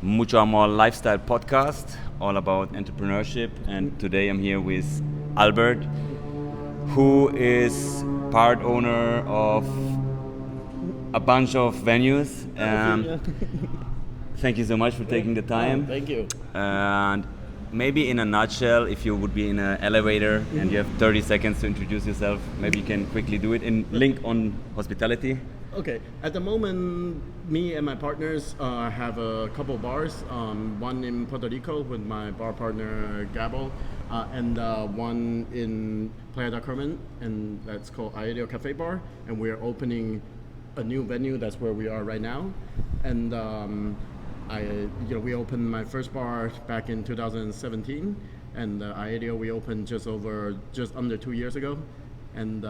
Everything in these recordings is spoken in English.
Mucho Amor Lifestyle podcast, all about entrepreneurship. And today I'm here with Albert, who is part owner of a bunch of venues. Thank you so much for taking the time. Thank you. And maybe in a nutshell, if you would be in an elevator and you have 30 seconds to introduce yourself, maybe you can quickly do it in link on hospitality. Okay, at the moment, me and my partners have a couple bars. One in Puerto Rico with my bar partner Gabo, and one in Playa Del Carmen, and that's called Aereo Cafe bar. And we're opening a new venue. That's where we are right now. And we opened my first bar back in 2017, and Aereo we opened just under 2 years ago. And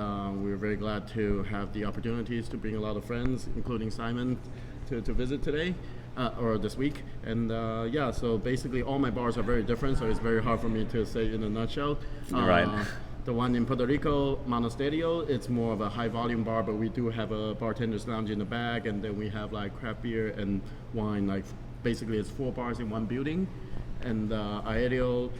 we were very glad to have the opportunities to bring a lot of friends, including Simon, to visit today or this week. And so basically all my bars are very different, so it's very hard for me to say in a nutshell. Right. The one in Puerto Rico, Monasterio, it's more of a high volume bar, but we do have a bartender's lounge in the back, and then we have like craft beer and wine. Like basically it's 4 bars in one building. And Aereo,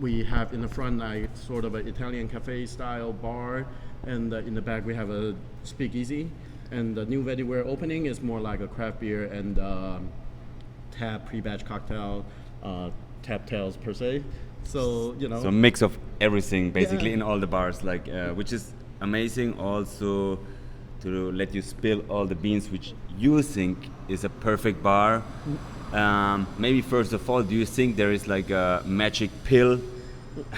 we have in the front like sort of an Italian cafe style bar, and in the back we have a speakeasy. And the new venue we're opening is more like a craft beer and tap pre-batch cocktail, tap tails per se. So So a mix of everything basically in all the bars, like which is amazing. Also to let you spill all the beans which you think is a perfect bar. Maybe first of all, do you think there is like a magic pill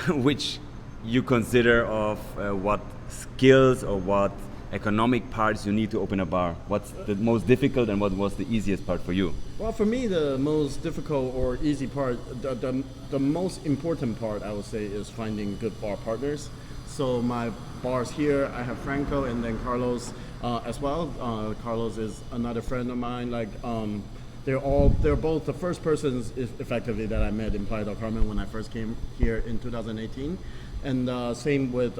which you consider of what skills or what economic parts you need to open a bar? What's the most difficult and what was the easiest part for you? Well, for me, the most difficult or easy part, the most important part, I would say, is finding good bar partners. So my bars here, I have Franco and then Carlos as well. Carlos is another friend of mine. They're both the first persons effectively that I met in Playa del Carmen when I first came here in 2018. And same with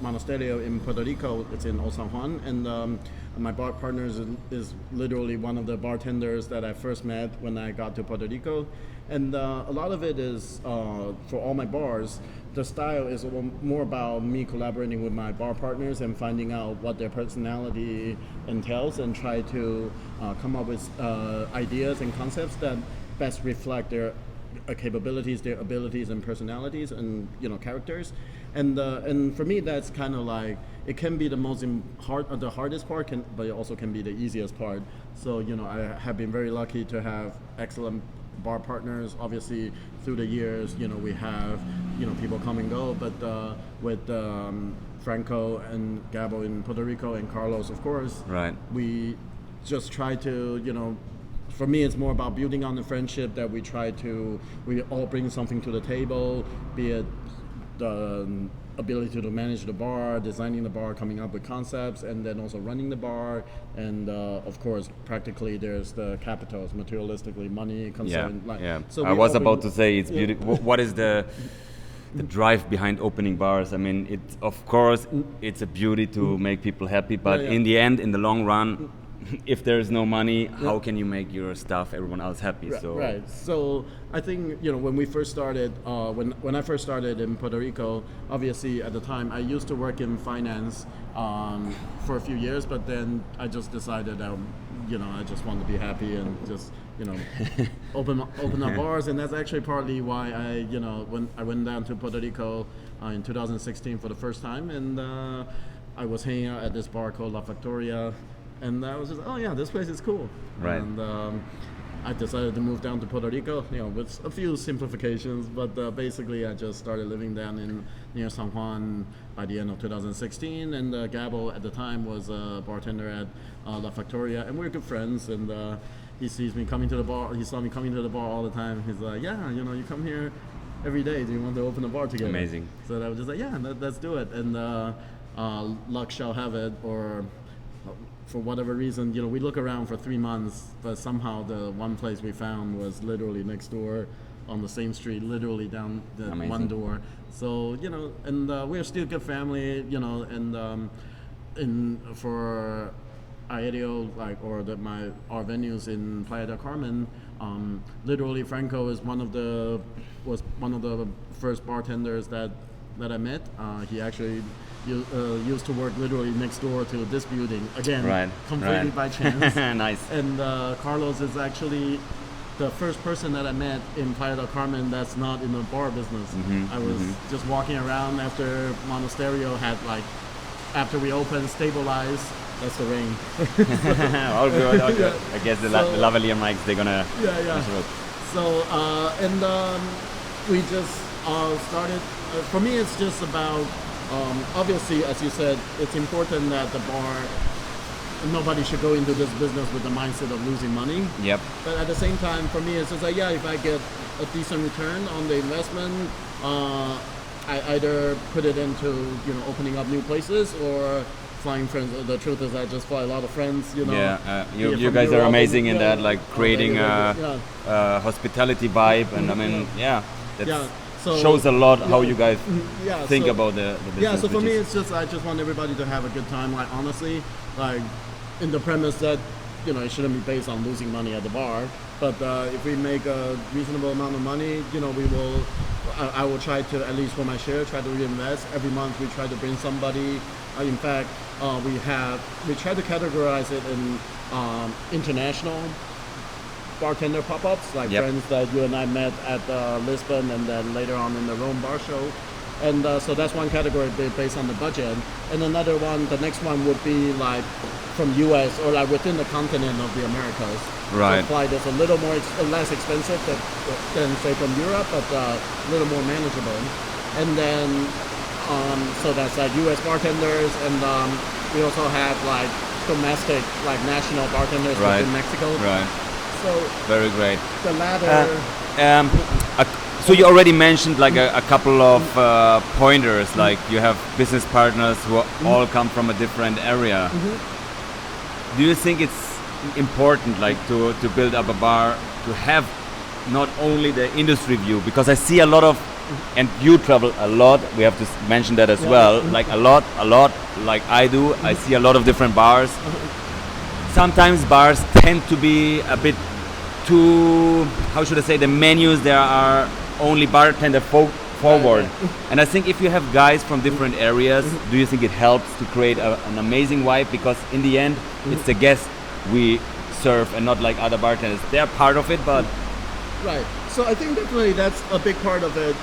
Monasterio in Puerto Rico, it's in San Juan. And my bar partner is literally one of the bartenders that I first met when I got to Puerto Rico. And a lot of it is, for all my bars, the style is more about me collaborating with my bar partners and finding out what their personality entails and try to come up with ideas and concepts that best reflect their capabilities, their abilities and personalities and characters. And for me, that's kind of like, it can be the the hardest part, but it also can be the easiest part. So I have been very lucky to have excellent bar partners. Obviously through the years we have people come and go, but with Franco and Gabo in Puerto Rico and Carlos, of course, right, we just try to for me it's more about building on the friendship that we all bring something to the table, be it the ability to manage the bar, designing the bar, coming up with concepts, and then also running the bar. And of course, practically, there's the capitals, materialistically, money comes in. So I was about to say it's beautiful. What is the drive behind opening bars? I mean, of course it's a beauty to make people happy, but in the end, in the long run, if there is no money, how can you make your staff, everyone else happy? Right. So I think when we first started, when I first started in Puerto Rico, obviously at the time I used to work in finance for a few years, but then I just decided that I just want to be happy and just open up bars. And that's actually partly why I when I went down to Puerto Rico in 2016 for the first time, and I was hanging out at this bar called La Factoria. And I was just, this place is cool. Right. And I decided to move down to Puerto Rico, with a few simplifications, but basically I just started living down near San Juan by the end of 2016. And Gabo at the time was a bartender at La Factoria, and we were good friends. And he sees me coming to the bar. He saw me coming to the bar all the time. He's like, you come here every day. Do you want to open a bar together? Amazing. So I was just like, let's do it. And luck shall have it, or for whatever reason, we look around for 3 months, but somehow the one place we found was literally next door on the same street, literally down the Amazing. one door. So, and we're still good family, and for Aereo, our venues in Playa del Carmen, Literally, Franco is was one of the first bartenders that I met. He actually used to work literally next door to this building. Again, completely by chance. Nice. And Carlos is actually the first person that I met in Playa del Carmen that's not in the bar business. I was just walking around after Monasterio had after we opened, stabilized. That's the rain. All good. I guess the lavalier mics, they're gonna. So we just started. For me, it's just about. Obviously, as you said, it's important that the bar. Nobody should go into this business with the mindset of losing money. Yep. But at the same time, for me, it's just like, if I get a decent return on the investment, I either put it into opening up new places or flying friends. The truth is, I just fly a lot of friends. You guys are amazing in that, like creating a hospitality vibe, and I mean, that shows a lot how you guys think about the business. Yeah, so for me, it's just I just want everybody to have a good time. Like honestly, in the premise that it shouldn't be based on losing money at the bar. But if we make a reasonable amount of money, we will. I will try to, at least for my share, try to reinvest. Every month we try to bring somebody. In fact, we try to categorize it in international bartender pop-ups, friends that you and I met at Lisbon and then later on in the Rome bar show. And so that's one category based on the budget. And another one, the next one would be from US or within the continent of the Americas. Right. So flight is a little more less expensive than say from Europe, but a little more manageable. And then so that's US bartenders, and we also have domestic national bartenders within Mexico. Right. So very great. The latter. So you already mentioned a couple of pointers, like you have business partners who all come from a different area. Do you think it's important to build up a bar to have not only the industry view, because I see a lot of, and you travel a lot, we have to mention that as well, a lot like I do. I see a lot of different bars. Sometimes bars tend to be a bit too, how should I say, the menus there are only bartender forward. And I think if you have guys from different areas, do you think it helps to create an amazing vibe? Because in the end, it's the guests we serve and not like other bartenders. They're part of it, but... Right. So I think definitely that's a big part of it.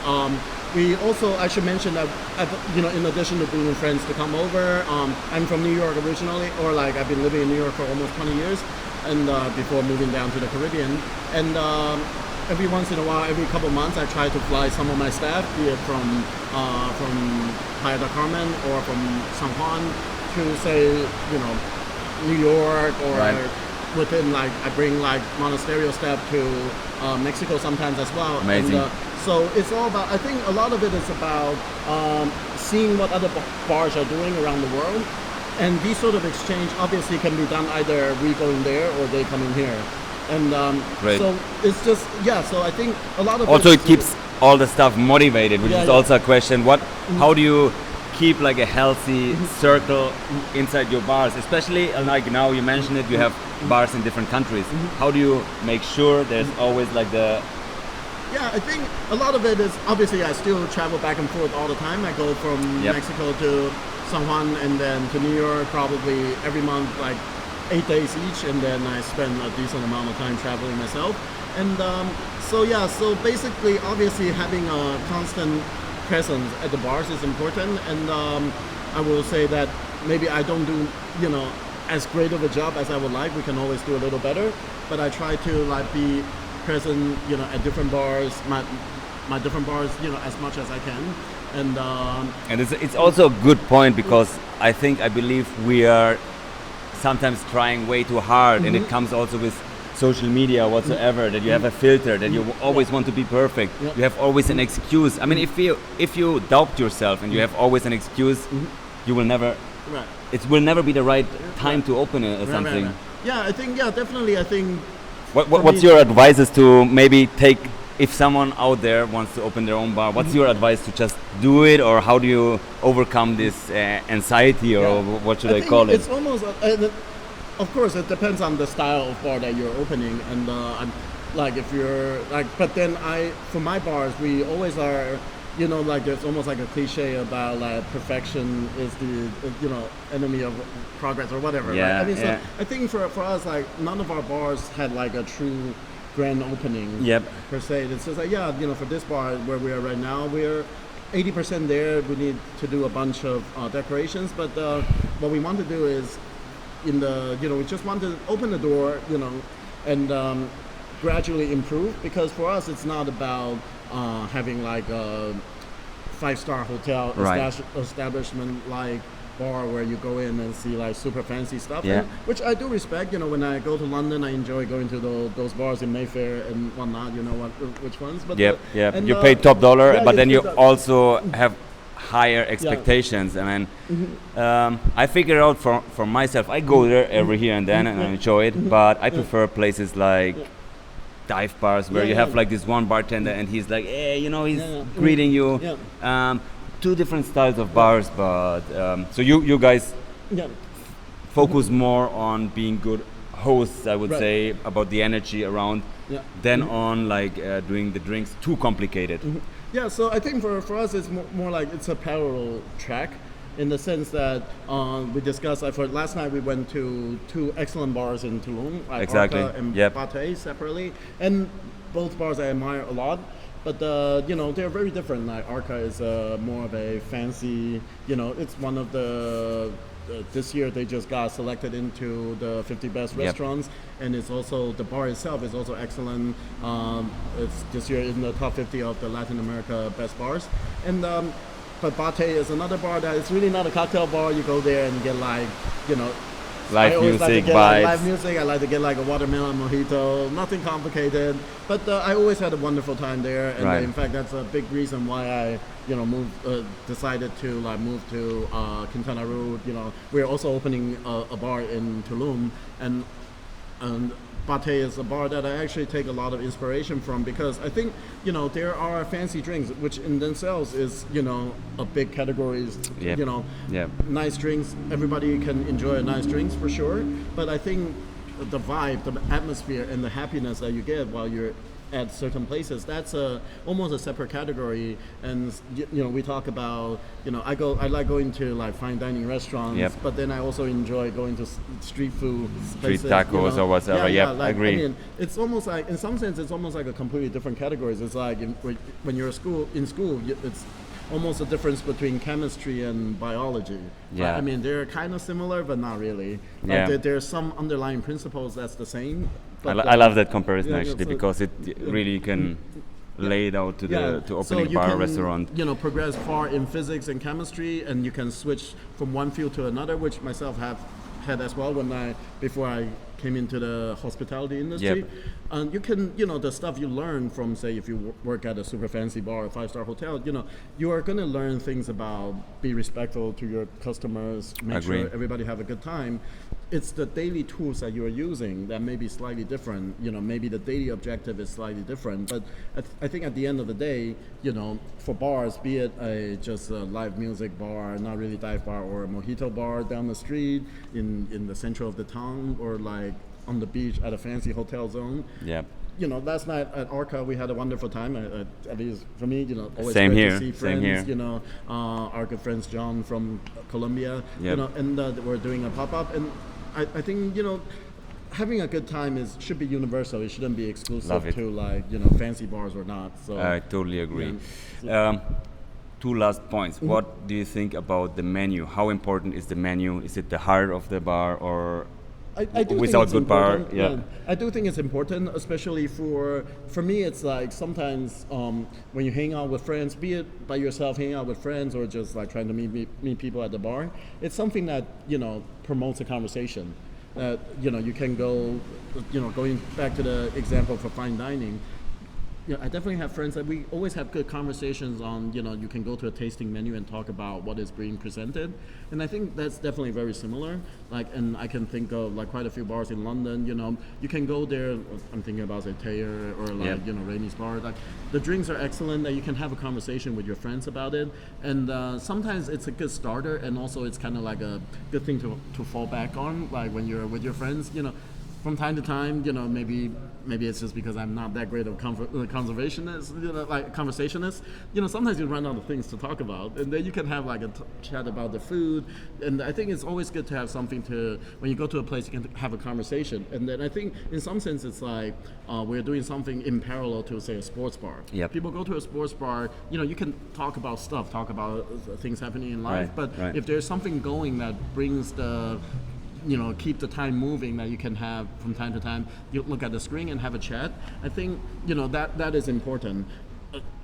We also, I should mention that, in addition to bringing friends to come over, I'm from New York originally, or I've been living in New York for almost 20 years, and before moving down to the Caribbean. And every once in a while, every couple months, I try to fly some of my staff, be it from Playa del Carmen or from San Juan to say, New York, or within I bring Monasterio staff to Mexico sometimes as well. Amazing. And, so it's all about, I think a lot of it is about seeing what other bars are doing around the world. And these sort of exchange obviously can be done either we going there or they coming here. And so it's just, so I think a lot of also it keeps all the stuff motivated, which is also a question. How do you keep a healthy circle inside your bars, especially now you mentioned it, you have bars in different countries. How do you make sure there's always I think a lot of it is, obviously I still travel back and forth all the time. I go from Mexico to San Juan and then to New York probably every month, 8 days each, and then I spend a decent amount of time traveling myself. And so basically, obviously having a constant presence at the bars is important, and I will say that maybe I don't do, as great of a job as I would like. We can always do a little better, but I try to be present, at different bars, my different bars, as much as I can. And it's also a good point, because I believe we are sometimes trying way too hard, and it comes also with social media whatsoever, that you have a filter, that you always want to be perfect. You have always an excuse. I mean, if you doubt yourself and you have always an excuse, you will never. It will never be the right time to open something. Yeah, I think. Yeah, definitely. I think. What's your advice is to maybe take, if someone out there wants to open their own bar, what's your advice to just do it, or how do you overcome this anxiety, or what should I call it? It's almost, of course, it depends on the style of bar that you're opening, and like if you're like, but then for my bars, we always are, like there's almost like a cliche about like perfection is the, enemy of progress or whatever. Yeah, right? I mean, yeah. so I think for us, like none of our bars had like a true grand opening. Yep. Per se. It's just like, for this bar where we are right now, we're 80% there. We need to do a bunch of decorations, but what we want to do is we just want to open the door, and gradually improve, because for us it's not about having like a 5-star hotel Right. establishment like bar where you go in and see like super fancy stuff, Yeah. which I do respect. When I go to London, I enjoy going to those bars in Mayfair and whatnot, which ones, but Yep, yep. and, You pay top dollar, yeah, but then you pay also have higher expectations. I mean, I figure out for myself. I go there every here and then, and I enjoy it. But I prefer places like dive bars where you have like this one bartender, and he's like, hey, he's greeting you. Yeah. Two different styles of bars, but so you guys yeah. focus more on being good hosts, I would Right. say, about the energy around, Yeah. than on like doing the drinks too complicated. Yeah, so I think for us it's more like it's a parallel track, in the sense that we discussed. For last night we went to 2 excellent bars in Tulum, like Exactly. Arca and Yep. Pate separately, and both bars I admire a lot. But they're very different. Like Arca is more of a fancy. It's one of the. This year they just got selected into the 50 best Yep. restaurants, and it's also the bar itself is also excellent. It's this year in the top 50 of the Latin America best bars, and but Bate is another bar that is really not a cocktail bar. You go there and get like, Live I always like to music, get like vibes. live music. I like to get like a watermelon mojito, nothing complicated. But I always had a wonderful time there, and Right. in fact, that's a big reason why I, decided to like move to Quintana Roo. We're also opening a bar in Tulum, and Pate is a bar that I actually take a lot of inspiration from, because I think, there are fancy drinks, which in themselves is, a big category. Yep. Yep. Nice drinks. Everybody can enjoy a nice drinks for sure. But I think the vibe, the atmosphere, and the happiness that you get while you're at certain places, that's almost a separate category. And we talk about, I like going to like fine dining restaurants, Yep. but then I also enjoy going to street food places, tacos or whatever. Yep, I agree. I mean, it's almost like, in some sense, it's almost like a completely different categories. It's like when you're in school, it's almost a difference between chemistry and biology. Yeah. I mean, they're kind of similar, but not really. Yeah. There's some underlying principles that's the same. I, But, I love that comparison yeah, actually, so- because it really can lay it out to so opening you bar can, restaurant. progress far in physics and chemistry, and you can switch from one field to another, which myself have had as well before I came into the hospitality industry. Yep. And you can, the stuff you learn from, say, if you work at a super fancy bar or 5-star hotel, you are going to learn things about be respectful to your customers, make Agree. sure everybody have a good time. It's the daily tools that you are using that may be slightly different. Maybe the daily objective is slightly different. But I think at the end of the day, for bars, be it just a live music bar, not really dive bar, or a mojito bar down the street in the center of the town, or like on the beach at a fancy hotel zone. Yeah. Last night at Arca we had a wonderful time. At least for me, always Same great here, to see same friends. here. Our good friends John from Colombia. Yep. And we're doing a pop up, and I think having a good time should be universal. It shouldn't be Love exclusive it. to like fancy bars or not. So I totally agree. Yeah. 2 last points. What do you think about the menu? How important is the menu? Is it the heart of the bar, or I do without think it's good bar? important. Yeah. I do think it's important, especially for me. It's like sometimes when you hang out with friends, be it by yourself, hanging out with friends, or just like trying to meet people at the bar. It's something that promotes a conversation. You can go, going back to the example for fine dining. I definitely have friends that we always have good conversations on, you can go to a tasting menu and talk about what is being presented. And I think that's definitely very similar. And I can think of quite a few bars in London, you can go there. I'm thinking about, say, Taylor or Rainey's bar. The drinks are excellent, that you can have a conversation with your friends about it. And sometimes it's a good starter, and also it's kind of like a good thing to fall back on, like when you're with your friends, from time to time, maybe maybe it's just because I'm not that great of conservationist, like conversationist. Sometimes you run out of things to talk about, and then you can have like a chat about the food. And I think it's always good to have something to, when you go to a place, you can have a conversation. And then I think in some sense it's like we're doing something in parallel to, say, a sports bar. Yep. People go to a sports bar, you can talk about stuff, talk about things happening in life, but if there's something going that brings the keep the time moving, that you can have from time to time, you look at the screen and have a chat. I think that is important.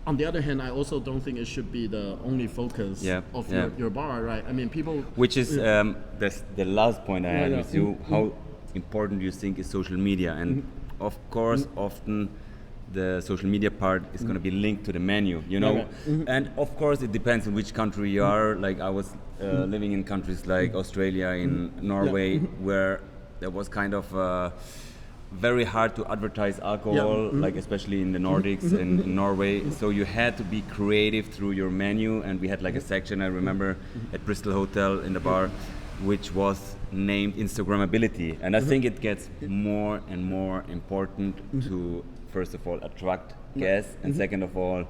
On the other hand, I also don't think it should be the only focus of your bar, right? I mean, people. Which is the last point I had with you. How important you think is social media, and of course, often the social media part is going to be linked to the menu, and of course it depends on which country you are. Like I was living in countries like Australia, in Norway, where there was kind of very hard to advertise alcohol, like especially in the Nordics and in Norway. So you had to be creative through your menu, and we had like a section, I remember, at Bristol Hotel in the bar, which was named Instagrammability. And I think it gets more and more important to, first of all, attract guests, and second of all,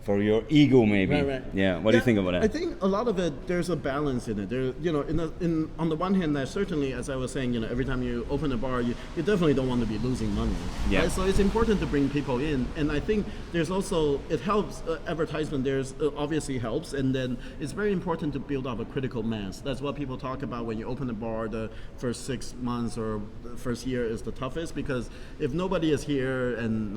for your ego, maybe. Right. Yeah. What do you think about that? I think a lot of it, there's a balance in it. There, on the one hand, that certainly, as I was saying, every time you open a bar, you definitely don't want to be losing money. Yeah. Right? So it's important to bring people in, and I think there's also, it helps. Advertisement there's obviously helps, and then it's very important to build up a critical mass. That's what people talk about when you open a bar. The first 6 months or the first year is the toughest, because if nobody is here and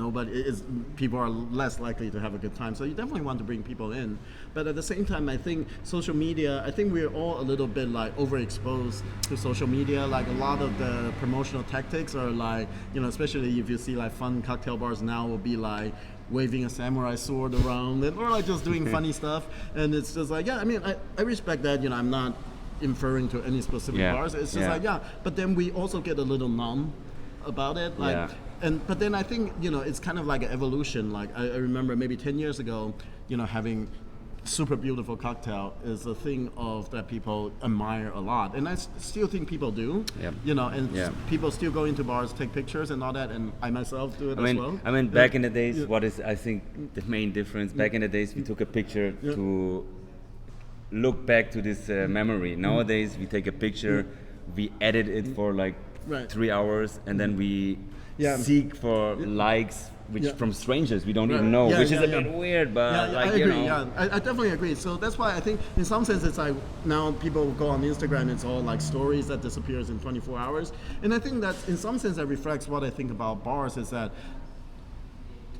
people are less likely to have a good time. So you definitely want to bring people in, but at the same time, I think social media, I think we're all a little bit like overexposed to social media. Like a lot of the promotional tactics are like, especially if you see like fun cocktail bars now, will be like waving a samurai sword around, or like just doing funny stuff. And it's just like, I mean, I respect that. I'm not inferring to any specific bars. It's just like, but then we also get a little numb about it, like. But then I think it's kind of like an evolution. Like I remember maybe 10 years ago, having super beautiful cocktail is a thing that people admire a lot, and I still think people do. People still go into bars, take pictures and all that, and I myself do it as well. I mean, back in the days, what is I think the main difference? Back in the days, we took a picture to look back to this memory. Nowadays, we take a picture, we edit it for like 3 hours, and then we seek for likes from strangers we don't even know, which is a bit weird, but like, I agree. I definitely agree. So that's why I think in some sense it's like now people go on Instagram, it's all like stories that disappears in 24 hours. And I think that in some sense that reflects what I think about bars, is that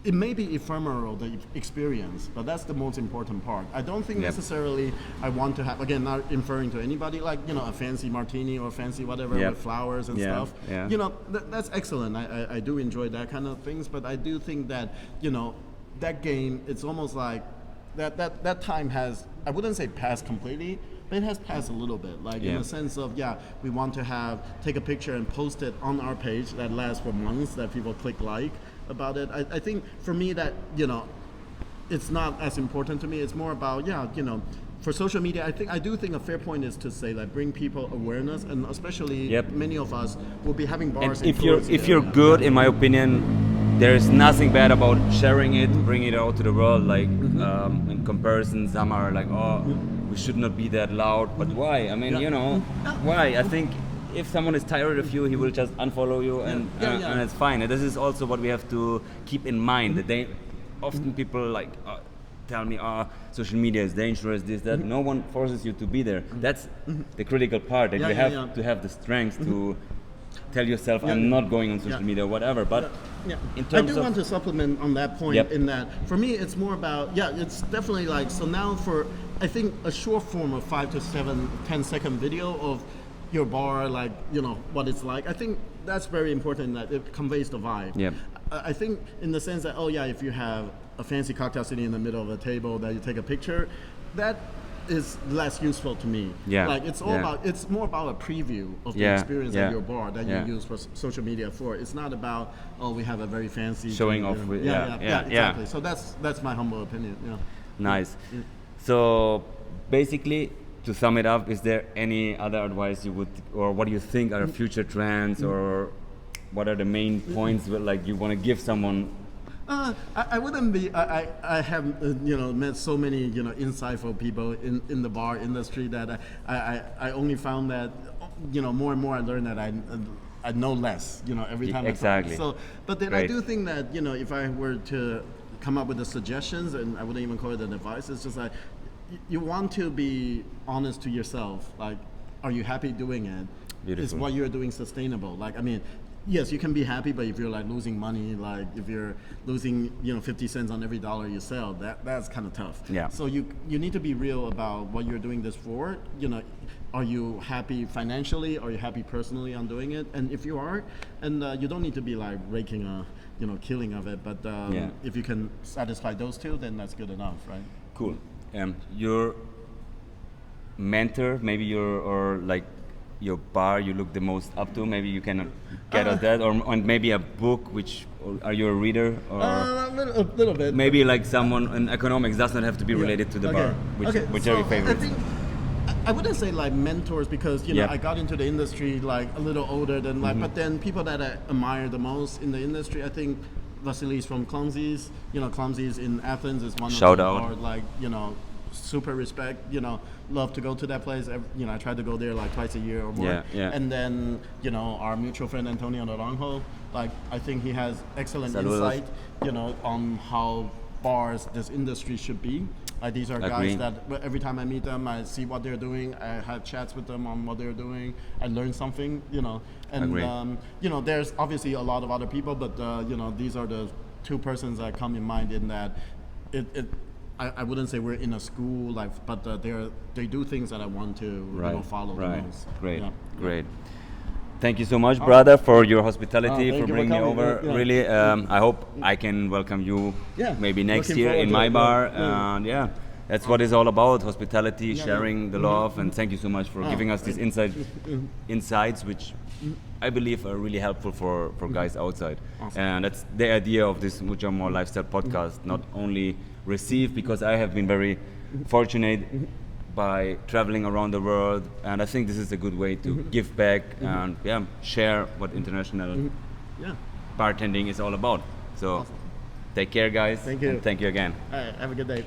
it may be ephemeral, the experience, but that's the most important part. I don't think necessarily I want to have, again, not inferring to anybody, like, a fancy martini or fancy whatever with flowers and stuff. That's excellent. I do enjoy that kind of things, but I do think that, that game, it's almost like that time has, I wouldn't say passed completely, but it has passed a little bit, like in the sense of, we want to take a picture and post it on our page that lasts for months, that people click like about it. I think for me that, it's not as important to me. It's more about, for social media, I do think a fair point is to say that bring people awareness, and especially many of us will be having bars. And if you're good, in my opinion, there is nothing bad about sharing it, bringing it out to the world. Like in comparison, some are like, we should not be that loud, but why? I mean, why? I think if someone is tired of you, he will just unfollow you, and it's fine. And this is also what we have to keep in mind. That often people like tell me, social media is dangerous, this, that. No one forces you to be there. That's the critical part, that you have to have the strength to tell yourself, I'm not going on social media or whatever. But in terms I do want to supplement on that point, in that for me it's more about, it's definitely like, so now for, I think, a short form of 5 to 10-second video of your bar, like, what it's like, I think that's very important, that it conveys the vibe. I think in the sense that, if you have a fancy cocktail sitting in the middle of a table that you take a picture, that is less useful to me. Like it's all about, it's more about a preview of the experience at your bar that you use for social media for. It's not about, we have a very fancy showing off with exactly. So that's my humble opinion. Nice. So basically, to sum it up, is there any other advice you would, or what do you think are future trends, or what are the main points where, like, you want to give someone? I wouldn't be. I have met so many insightful people in the bar industry that I only found that more and more I learn that I know less every time. Exactly. I talk. So, but then I do think that if I were to come up with the suggestions, and I wouldn't even call it an advice, it's just like you want to be honest to yourself. Like, are you happy doing it? Beautiful. Is what you're doing sustainable? Like, I mean, yes, you can be happy, but if you're like losing money, like if you're losing 50 cents on every dollar you sell, that's kind of tough. Yeah. So you need to be real about what you're doing this for. Are you happy financially? Are you happy personally on doing it? And if you are, and you don't need to be like raking a killing of it, but if you can satisfy those two, then that's good enough, right? Cool. Your mentor, maybe your bar you look the most up to, maybe you can get at that, or maybe a book, are you a reader, or a little bit, maybe like someone in economics doesn't have to be related to the bar, which are your favorites? I wouldn't say like mentors, because I got into the industry like a little older than but then people that I admire the most in the industry, I think Vasilis from Clumsy's. Clumsy's in Athens is one Shout of out. the like super respect. Love to go to that place. I try to go there like twice a year or more. Yeah. And then our mutual friend Antonio Naranjo, like I think he has excellent insight, on how bars, this industry should be. Like these are guys that every time I meet them, I see what they're doing. I have chats with them on what they're doing. I learn something, And there's obviously a lot of other people, but these are the two persons that come in mind. In that, I wouldn't say we're in a school, like, but they do things that I want to follow the most. Great, Yeah. great. Thank you so much, brother, for your hospitality, for bringing me over. Yeah. Really, I hope I can welcome you maybe next year in my bar. And that's what it's all about: hospitality, sharing the love. And thank you so much for giving us these insights, which I believe are really helpful for guys outside. Awesome. And that's the idea of this Mucho More Lifestyle podcast. Not only receive, because I have been very fortunate by traveling around the world, and I think this is a good way to give back and share what international bartending is all about. So take care, guys. Thank you. And thank you again. All right, have a good day.